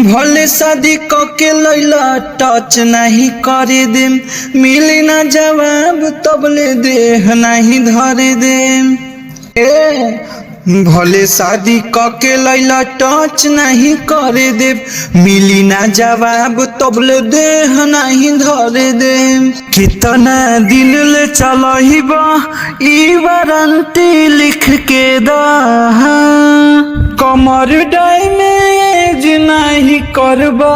भले शादी के लैला टच नहीं करे दे, मिली ना जवाब तबले देह नहीं धरे दे। भले शादी के लैला टच नहीं करे दे, मिली ना जवाब तबले देह नहीं धरे दे। कितना दिन ले चलहिबा ई वारंटी लिख के दा, कमर डैमेज नहीं करबा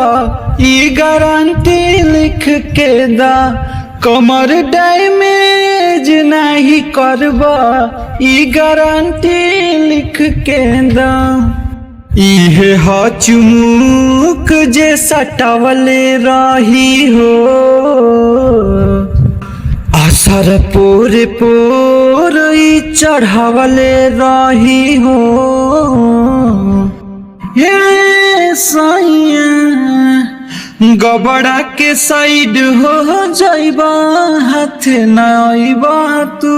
ई गारंटी लिख के दा, कमर डैमेज नहीं करबा ई गारंटी लिख के दा। इहे ह चुमुक जे सटावले रही हो, असर पोरे पोर चढ़ावले रही हो। हे सैया गबड़ा के साइड हो जाइबा, हाथ न आइबा तू।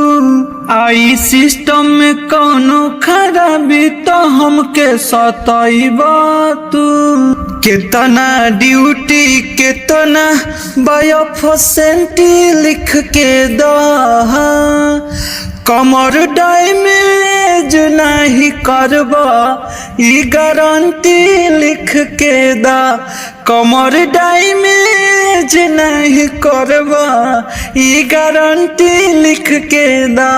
आई सिस्टम में कोनो खराबी तो हमके सताइबा तू। कितना ड्यूटी कितना बायोफोसेंटी लिख के दा, कमर डैमेज नहीं करबा ई गारंटी लिख के दा, कमर डैमेज नहीं करबा ई गारंटी लिख के दा।